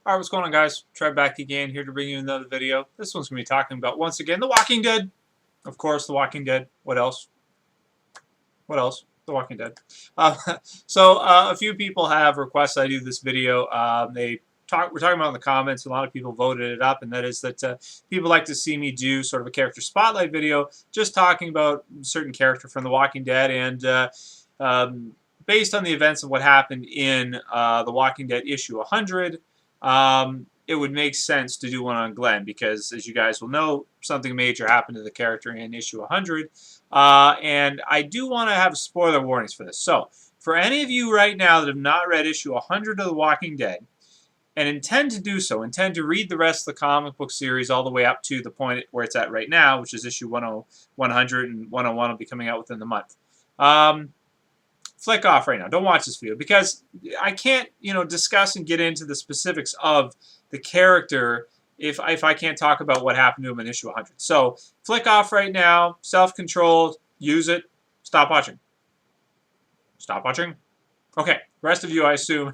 Alright, what's going on, guys? Trey back again, here to bring you another video. This one's going to be talking about, once again, The Walking Dead. Of course, The Walking Dead. What else? What else? The Walking Dead. A few people have requested I do this video. We're talking about in the comments, a lot of people voted it up, and that is that people like to see me do sort of a character spotlight video, just talking about a certain character from The Walking Dead, and based on the events of what happened in The Walking Dead issue 100, it would make sense to do one on Glenn because, as you guys will know, something major happened to the character in issue 100. And I do want to have spoiler warnings for this. So, for any of you right now that have not read issue 100 of The Walking Dead and intend to do so, intend to read the rest of the comic book series all the way up to the point where it's at right now, which is issue 100 and 101 will be coming out within the month. Flick off right now. Don't watch this video because I can't, discuss and get into the specifics of the character if I can't talk about what happened to him in issue 100. So flick off right now. Self-controlled. Use it. Stop watching. Stop watching. Okay. The rest of you, I assume,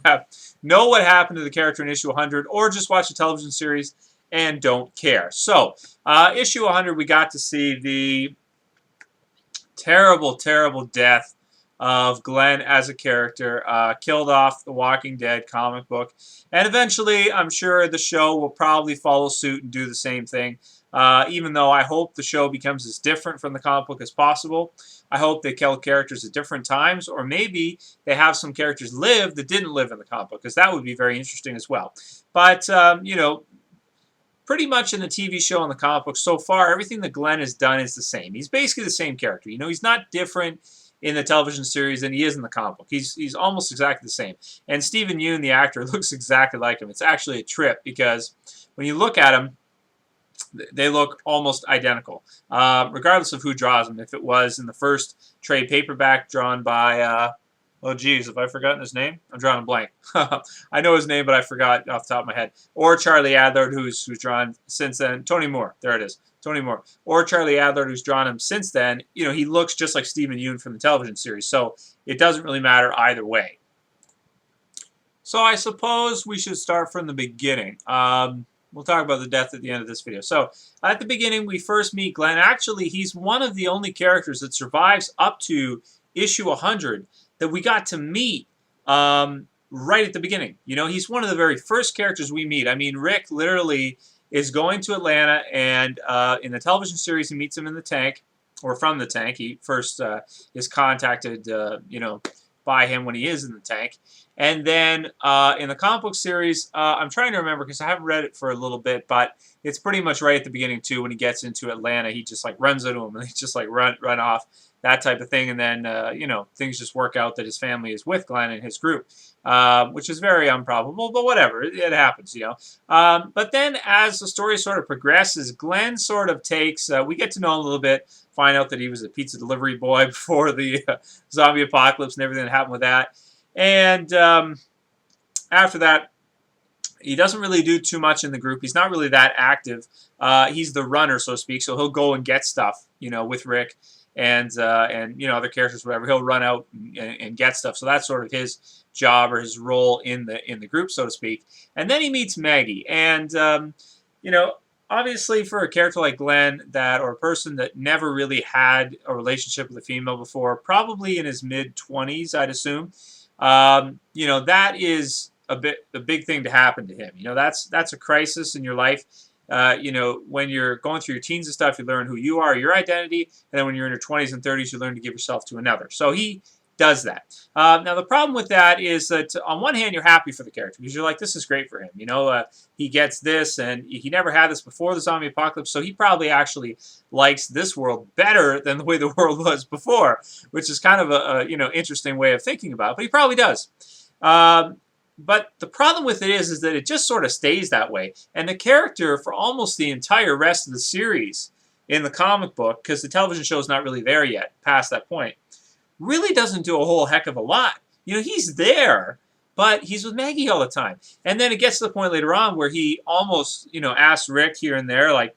know what happened to the character in issue 100 or just watch the television series and don't care. So issue 100, we got to see the terrible, terrible death of Glenn as a character, killed off the Walking Dead comic book. And eventually, I'm sure the show will probably follow suit and do the same thing. Even though I hope the show becomes as different from the comic book as possible. I hope they kill characters at different times, or maybe they have some characters live that didn't live in the comic book, because that would be very interesting as well. But, pretty much in the TV show and the comic book so far, everything that Glenn has done is the same. He's basically the same character. He's not different in the television series than he is in the comic book. He's almost exactly the same. And Steven Yeun, the actor, looks exactly like him. It's actually a trip because when you look at them, they look almost identical, regardless of who draws them. If it was in the first trade paperback drawn by, oh geez, have I forgotten his name? I'm drawing a blank. I know his name, but I forgot off the top of my head. Or Charlie Adler, who's drawn since then. Tony Moore, there it is. Tony Moore. Or Charlie Adler, who's drawn him since then. He looks just like Steven Yeun from the television series, so it doesn't really matter either way. So I suppose we should start from the beginning. We'll talk about the death at the end of this video. So at the beginning, we first meet Glenn. Actually, he's one of the only characters that survives up to issue 100 that we got to meet right at the beginning. He's one of the very first characters we meet. I mean, Rick literally is going to Atlanta, and in the television series, he meets him in the tank, or from the tank. He first is contacted, by him when he is in the tank. And then in the comic book series, I'm trying to remember because I haven't read it for a little bit, but it's pretty much right at the beginning, too. When he gets into Atlanta, he just, runs into him, and he just, run off, that type of thing. And then, things just work out that his family is with Glenn and his group, which is very improbable, but whatever. It happens, But then as the story sort of progresses, Glenn sort of takes, we get to know him a little bit, find out that he was a pizza delivery boy before the zombie apocalypse and everything that happened with that. And after that, he doesn't really do too much in the group. He's not really that active. He's the runner, so to speak, so he'll go and get stuff, with Rick and other characters, whatever. He'll run out and get stuff. So that's sort of his job or his role in the group, so to speak. And then he meets Maggie. And, obviously for a character like Glenn, or a person that never really had a relationship with a female before, probably in his mid-20s, I'd assume, that is a big thing to happen to him. That's a crisis in your life. When you're going through your teens and stuff, you learn who you are, your identity, and then when you're in your 20s and 30s, you learn to give yourself to another. So he does that. Now, the problem with that is that, on one hand, you're happy for the character because you're like, this is great for him. He gets this, and he never had this before the zombie apocalypse, so he probably actually likes this world better than the way the world was before, which is kind of a interesting way of thinking about it, but he probably does. But the problem with it is that it just sort of stays that way. And the character, for almost the entire rest of the series in the comic book, because the television show is not really there yet, past that point, really doesn't do a whole heck of a lot. He's there, but he's with Maggie all the time. And then it gets to the point later on where he almost, asks Rick here and there, like,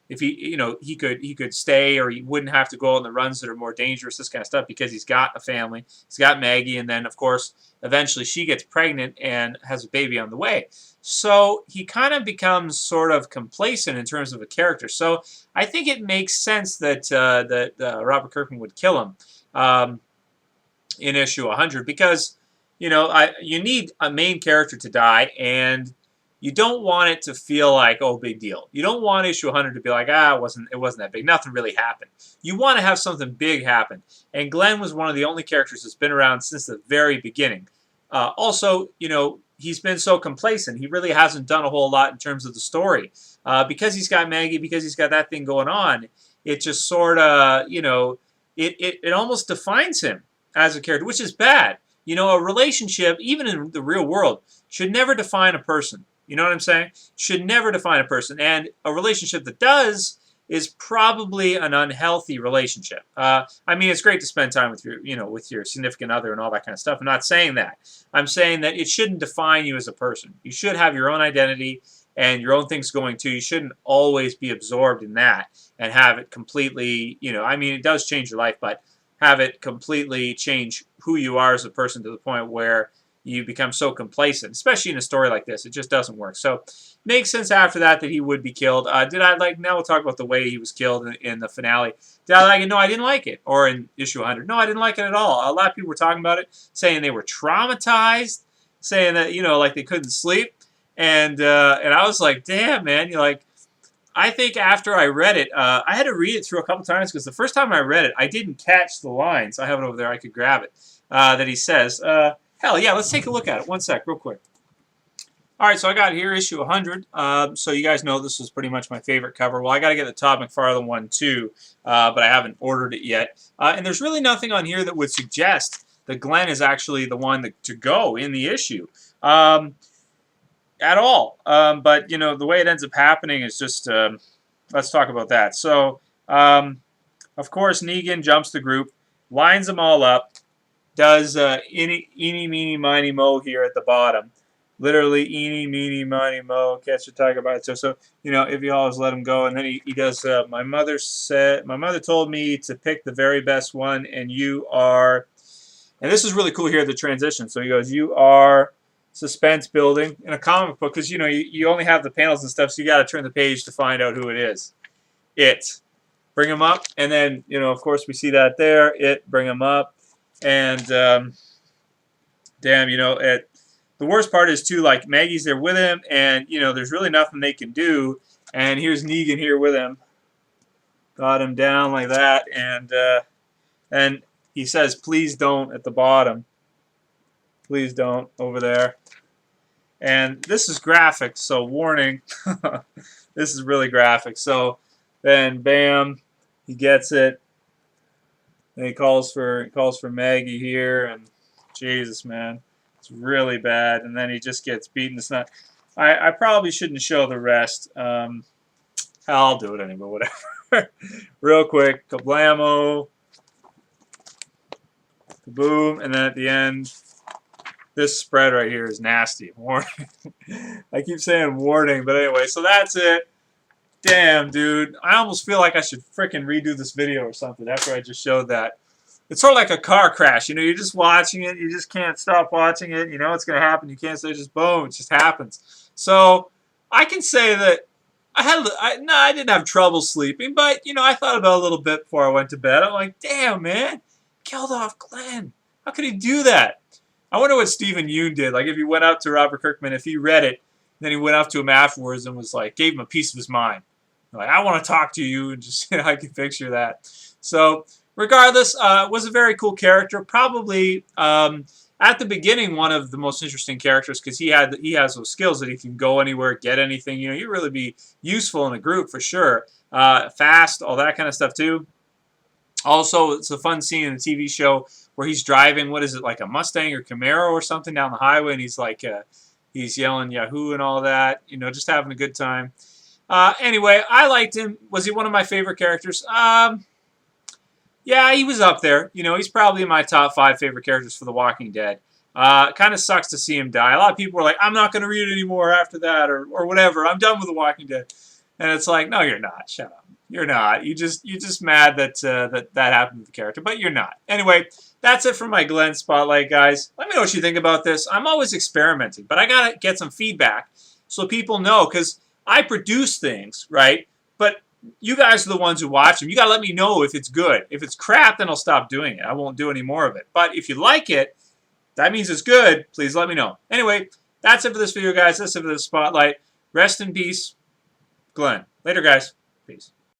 if he, he could stay, or he wouldn't have to go on the runs that are more dangerous, this kind of stuff, because he's got a family. He's got Maggie, and then, of course, eventually she gets pregnant and has a baby on the way. So he kind of becomes sort of complacent in terms of a character. So I think it makes sense that Robert Kirkman would kill him in issue 100, because you need a main character to die, and you don't want it to feel like, oh, big deal. You don't want issue 100 to be like, it wasn't that big. Nothing really happened. You want to have something big happen. And Glenn was one of the only characters that's been around since the very beginning. Also, he's been so complacent. He really hasn't done a whole lot in terms of the story. Because he's got Maggie, because he's got that thing going on, it just sort of, it almost defines him as a character, which is bad. A relationship, even in the real world, should never define a person. You know what I'm saying? Should never define a person. And a relationship that does is probably an unhealthy relationship. I mean, it's great to spend time with your significant other and all that kind of stuff. I'm not saying that. I'm saying that it shouldn't define you as a person. You should have your own identity and your own things going too. You shouldn't always be absorbed in that and have it completely, I mean, it does change your life, but have it completely change who you are as a person to the point where you become so complacent, especially in a story like this. It just doesn't work. So makes sense after that he would be killed. Did I like, now we'll talk about the way he was killed in the finale. Did I like it? No, I didn't like it. Or in issue 100. No, I didn't like it at all. A lot of people were talking about it, saying they were traumatized, saying that, like they couldn't sleep. And I was like, damn, man, I think after I read it, I had to read it through a couple times, because the first time I read it, I didn't catch the lines. I have it over there. I could grab it. That he says. Hell yeah, let's take a look at it. One sec, real quick. All right, so I got here issue 100. So you guys know this was pretty much my favorite cover. Well, I got to get the Todd McFarlane one too, but I haven't ordered it yet. And there's really nothing on here that would suggest that Glenn is actually the one to go in the issue. At all. But, the way it ends up happening is just, let's talk about that. So, of course, Negan jumps the group, lines them all up, does eeny, meeny, miny, mo here at the bottom. Literally, eeny, meeny, miny, mo, catch a tiger by its toe. So, if you always let him go. And then he does, my mother told me to pick the very best one, and you are, and this is really cool here, the transition. So he goes, you are suspense building in a comic book, because, you only have the panels and stuff, so you got to turn the page to find out who it is. Bring him up, and then, of course, we see that there. Bring him up. And damn, the worst part is too, like, Maggie's there with him, and there's really nothing they can do. And here's Negan here with him, got him down like that, and he says, "Please don't" at the bottom. Please don't over there. And this is graphic, so warning. This is really graphic. So then, bam, he gets it. And he calls for Maggie here, and Jesus, man, it's really bad. And then he just gets beaten. It's not. I probably shouldn't show the rest. I'll do it anyway. Whatever. Real quick, kablamo, kaboom, and then at the end, this spread right here is nasty. Warning. I keep saying warning, but anyway. So that's it. Damn, dude. I almost feel like I should frickin' redo this video or something after I just showed that. It's sort of like a car crash. You're just watching it. You just can't stop watching it. You know it's going to happen. You can't say just boom. It just happens. So I can say that I didn't have trouble sleeping, but, I thought about it a little bit before I went to bed. I'm like, damn, man. Killed off Glenn. How could he do that? I wonder what Stephen Yoon did. Like, if he went up to Robert Kirkman, if he read it, then he went up to him afterwards and was like, gave him a piece of his mind. Like, I want to talk to you, and just, I can picture that. So, regardless, was a very cool character. Probably, at the beginning, one of the most interesting characters, because he has those skills that he can go anywhere, get anything. He'd really be useful in a group for sure. Fast, all that kind of stuff too. Also, it's a fun scene in the TV show where he's driving, what is it, like a Mustang or Camaro or something down the highway, and he's like, he's yelling Yahoo and all that, just having a good time. Anyway, I liked him. Was he one of my favorite characters? Yeah, he was up there. He's probably in my top 5 favorite characters for The Walking Dead. Kind of sucks to see him die. A lot of people were like, I'm not going to read it anymore after that, or whatever. I'm done with The Walking Dead. And it's like, no, you're not. Shut up. You're not. You're just mad that that happened to the character, but you're not. Anyway, that's it for my Glenn spotlight, guys. Let me know what you think about this. I'm always experimenting, but I gotta get some feedback so people know, because I produce things, right? But you guys are the ones who watch them. You gotta let me know if it's good. If it's crap, then I'll stop doing it. I won't do any more of it. But if you like it, that means it's good. Please let me know. Anyway, that's it for this video, guys. That's it for the spotlight. Rest in peace, Glenn. Later, guys. Peace.